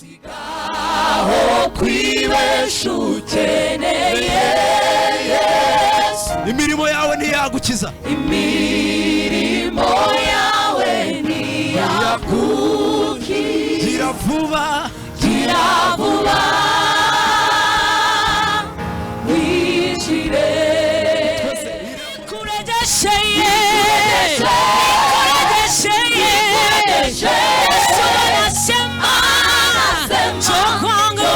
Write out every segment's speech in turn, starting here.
sigaho kwibesha ukeneye Yesu. Imirimo yawe ntiyagukiza, imirimo yawe ntiyagukiza. gira vuba, gira vuba winjire. Kuregesheye, kuregesheye, Yesu anasema njoo kwangu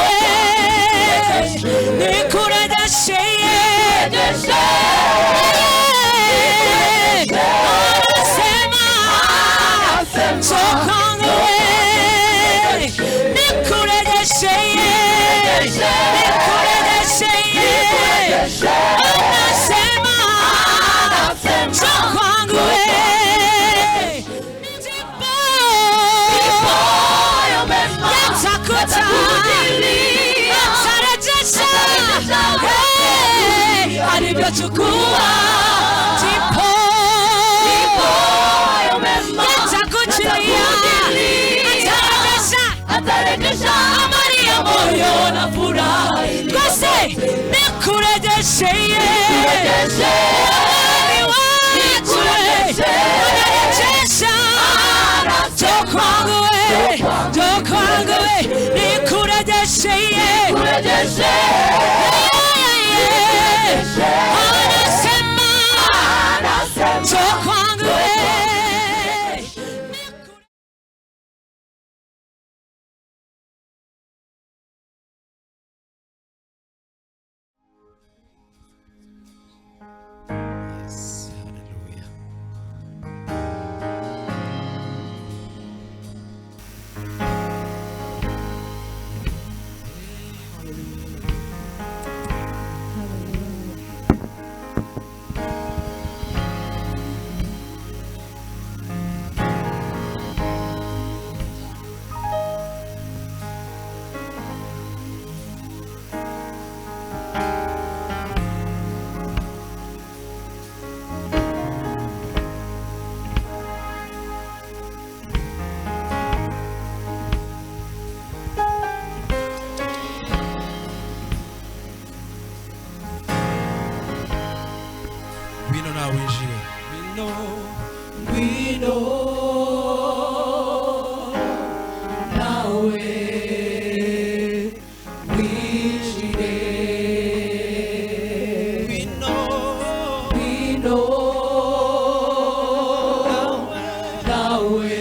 nikuregesheye. Njoo kwangu nikuregesheye, nikuregesheye. Anasema njoo kwangu yatakuta, yatarejesha alivyochukua, ndipo yatakuchilia, atarejesha amani ya moyo na furaha. Kwase nikuregesheye amani wache, unarejesha. Njoo kwangu njoo kwangu nikuregesheye. Anasema njoo kwangu. Ngwino nawe winjire, Ngwino, ngwino nawe winjire. ngwino, Ngwino nawe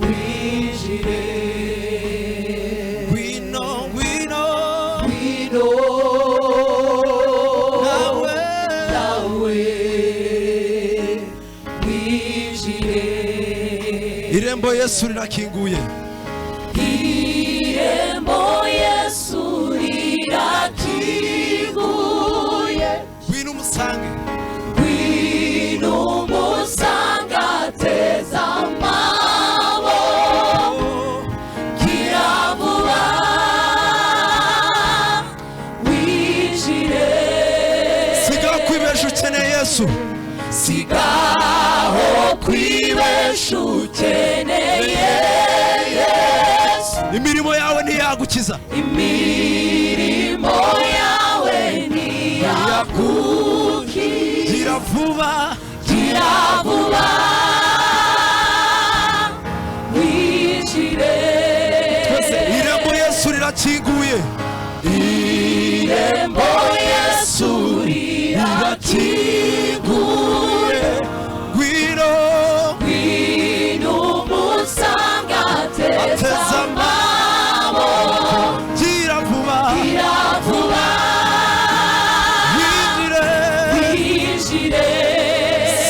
winjire. ngwino, ngwino, Ngwino nawe, winjire. irembo Yesu rirakinguye, Irembo Yesu rirakinguye. ngwino umusange, Ngwino umusange ateze amaboko. Gira vuba winjire. sigaho kwibesha ukeneye Yesu, sigaho kwibesha ukeneye Yesu. imirimo yawe ntiyagukiza, imirimo yawe ntiyagukiza. gira vuba, gira vuba winjire. irembo Yesu rirakinguye, irembo Yesu rirakinguye. ngwino, Ngwino umusange ateze amaboko. gira vuba, gira vuba winjire, winjire.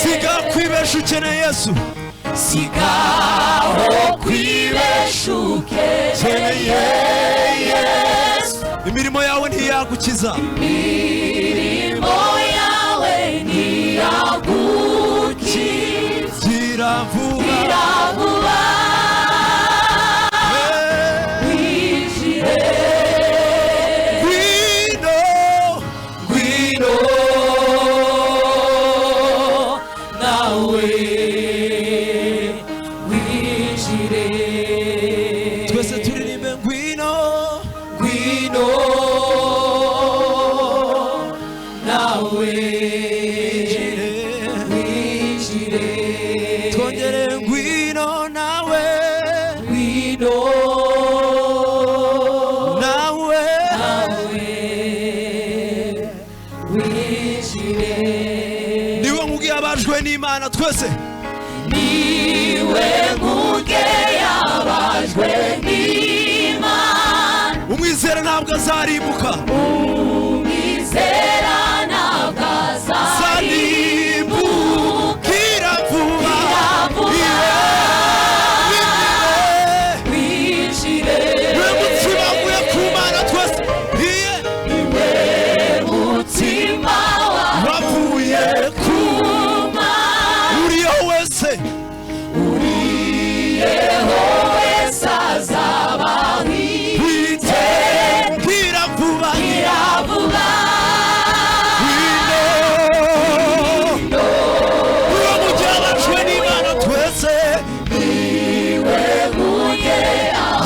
sigaho kwibesha ukeneye Yesu, sigaho kwibesha ukeneye Yesu. imirimo yawe ntiyagukiza, imirimo yawe ntiyagukiza. gira vuba, gira vuba winjire. ngwino, Ngwino nawe winjire. ntabwo azarimbuka umwizera ntabwo azarimbukira vuba winjire we mutima uvuye ku Mana twese iwe mutima wavuye ku Mana uriyo wese uriyeho wese azaba witekira vuba iravuga uwo mujyabajwe n'Imana twese iwe muye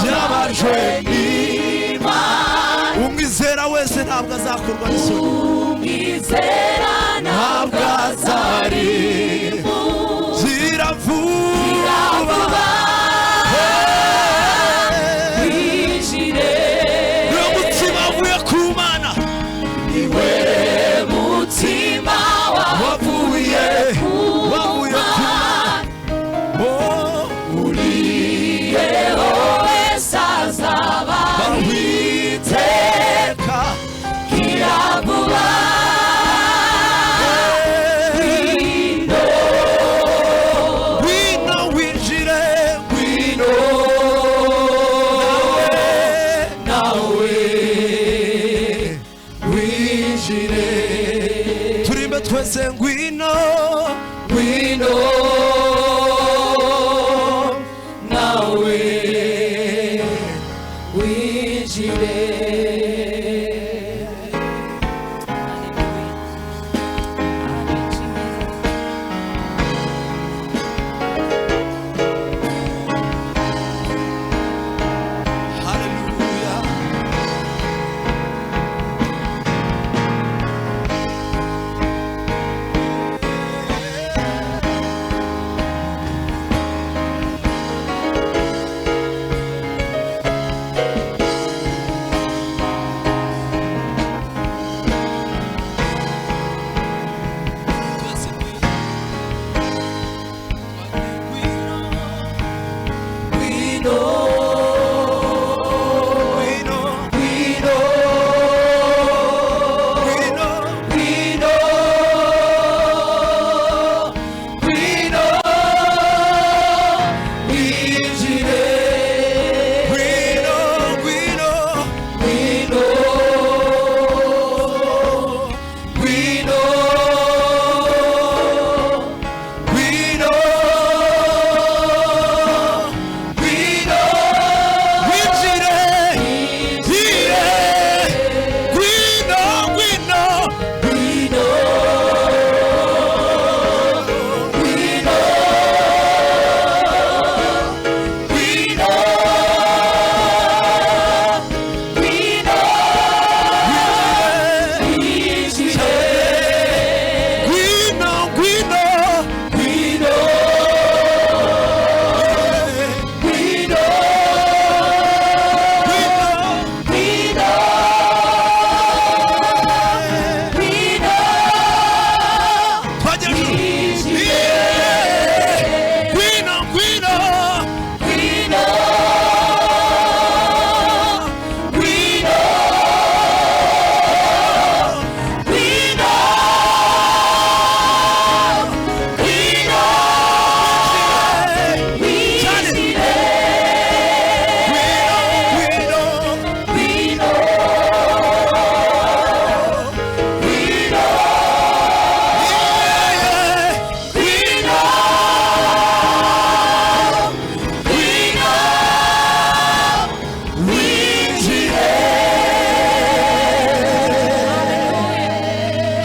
byabajwe n'Imana umwizera wese ntabwo azakorwa n'isoni umwizera ntabwo azarimbuka vuba winjire uwo mutima uvuye ku Mana iwe mutima wavuye ku Mana uriyeho wese azaba witeka iravuga wino winjire wino nawe winjire turimbe twese ngwino wino nawe winjire haleluya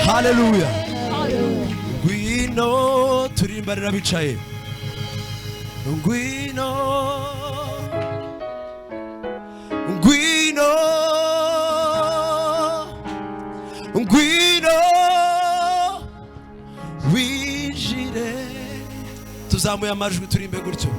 haleluya ngwino turimbarira bicaye ngwino ngwino ngwino winjire tuzamuye amajwi turimbe gutyo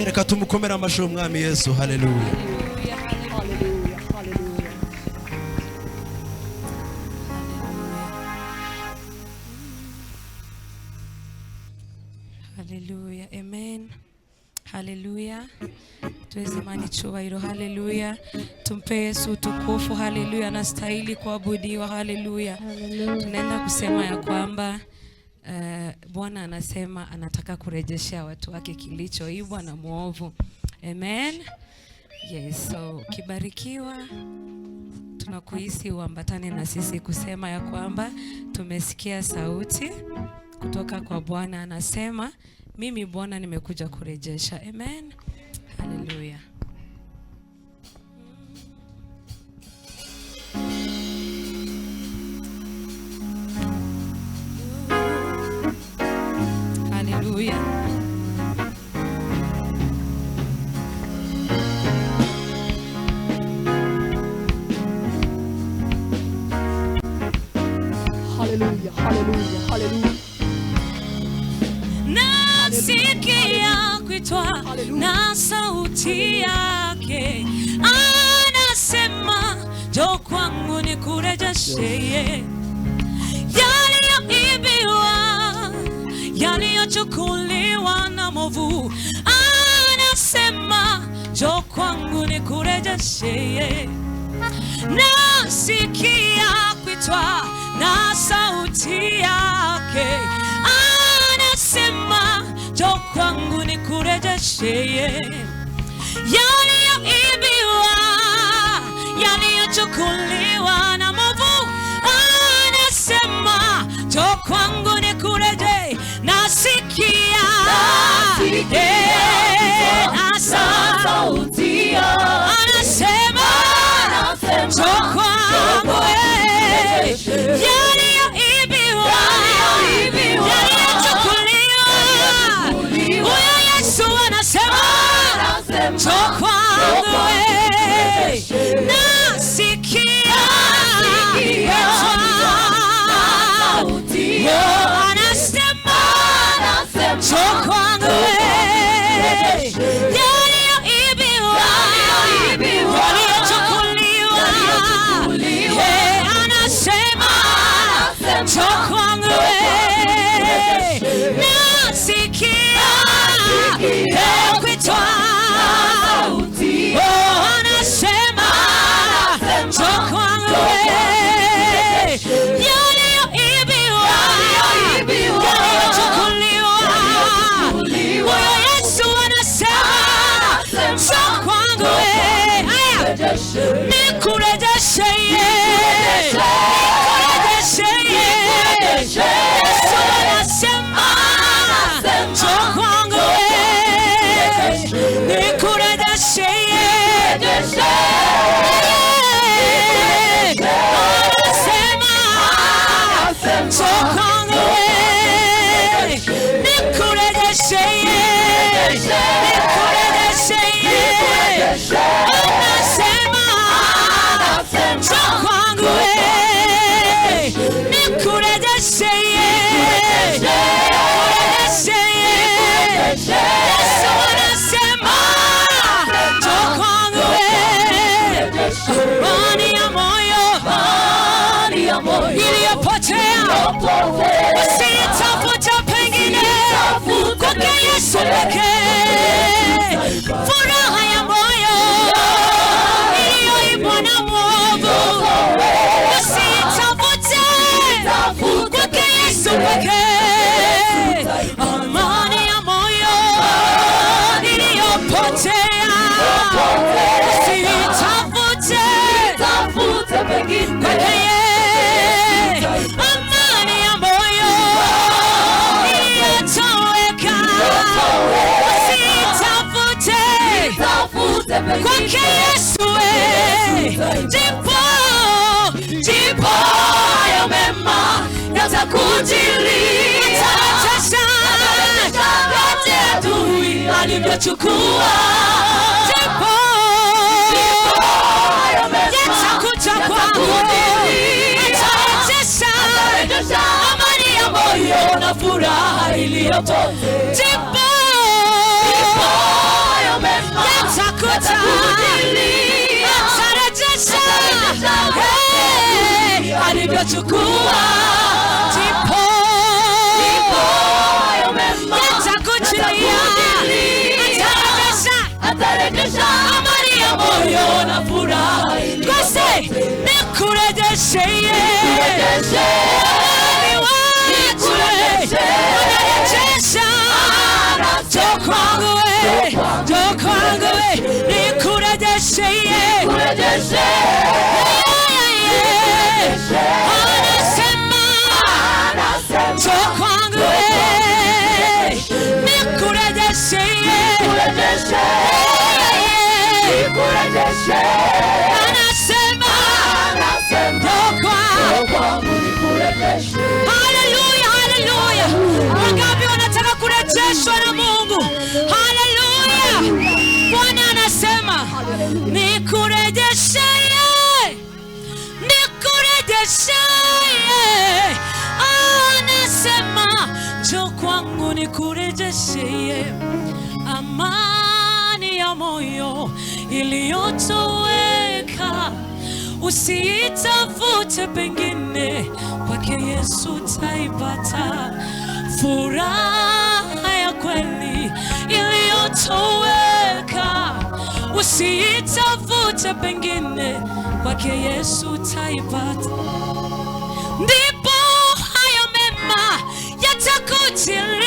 reka tumukomere amashyi umwami Yesu haleluya Haleluya. Tuwezimani chubahiro. Haleluya. Tumpe Yesu utukufu. Haleluya. Anastahili kuabudiwa. Haleluya. Tunaenda kusema ya kwamba Bwana anasema anataka kurejeshea watu wake kilichoibwa na muovu. Amen. Yes, so kibarikiwa, tunakuhisi uambatane na sisi kusema ya kwamba tumesikia sauti kutoka kwa Bwana. Anasema mimi Bwana nimekuja kurejesha. Amen. Hallelujah. Hallelujah. Hallelujah, hallelujah, hallelujah. Nasikia kuitwa na sauti yake, anasema njoo kwangu nikurejeshe yaliyoibiwa, yaliyochukuliwa na mwovu. Anasema njoo kwangu nikurejeshe. Nasikia kuitwa na sauti yake, anasema njoo kwangu nikurejeshe yaliyoibiwa, yaliyochukuliwa na mwovu. Anasema njoo kwangu nikurejeshe. Nasikia sauti yake, anasema njoo kwangu yaliyoibiwa, yaliyochukuliwa. Huyo Yesu anasema njoo kwangu. Nasikia sauti, anasema njoo kwangu yaliyoibiwa, yaliyochukuliwa. Anasema njoo kwangu. Nasikia kuitwa, anasema njoo kwangu yaliyoibiwa, yaliyochukuliwa. Huyo Yesu anasema njoo kwangu nikurejeshe. Yesu anasema njoo kwangu nikurejeshe. Anasema njoo kwangu nikurejeshe. Anasema njoo kwangu nikurejeshe. Yesu anasema njoo kwangu. Amani ya moyo iliyopotea usitafuta pengine, kwake Yesu pekee. Furaha ya moyo iliyoibwa na mwovu usitafute, kwake Yesu pekee. Amani ya moyo iliyopotea usitafute pengine, kwake Yesu. Amani ya moyo iliyotoweka usitafute kwake Yesu. Ndipo hayo mema yatakujilia, yote adui alivyochukua. Ndipo hayo mema yatakuja kwangu, atarejesha amani ya moyo na furaha iliyopotea. Ndipo hayo mema yatakuja, atarejesha alivyochukua. Ndipo hayo mema yatakujilia, atarejesha Haleluya, haleluya. Wangapi wanataka kurejeshwa na Mungu? Haleluya. Bwana anasema nikurejeshe, nikurejeshe. Anasema njoo kwangu nikurejeshe amani ya moyo iliyotoweka. Usiitafute pengine, kwake Yesu taipata furaha ya kweli iliyotoweka. Usiitafute pengine, kwake Yesu taipata. Ndipo hayo mema yatakujilia,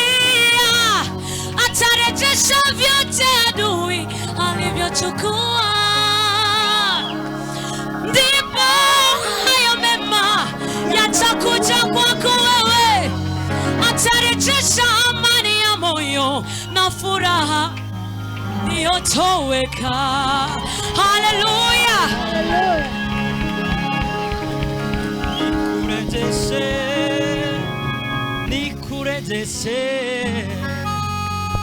atarejesha vyote adui alivyochukua. Ndipo hayo mema yatakuja kwako wewe, atarejesha amani ya moyo na furaha iliyotoweka. Haleluya. Nikurejeshe,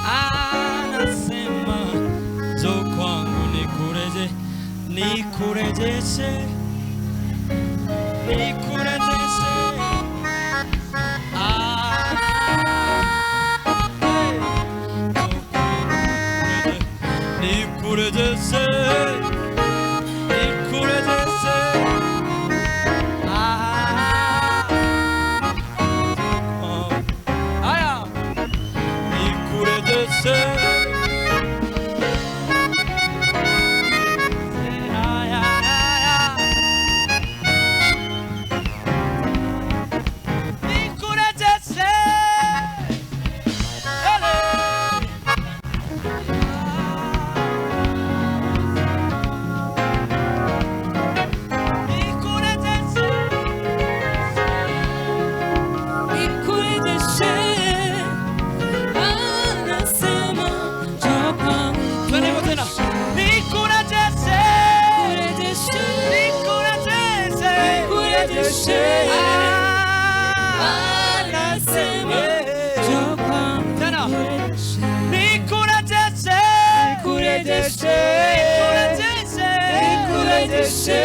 anasema njoo kwangu nikurejeshe, nikurejeshe, nikurejeshe. Nikurejeshe, nikurejeshe. Nikurejeshe,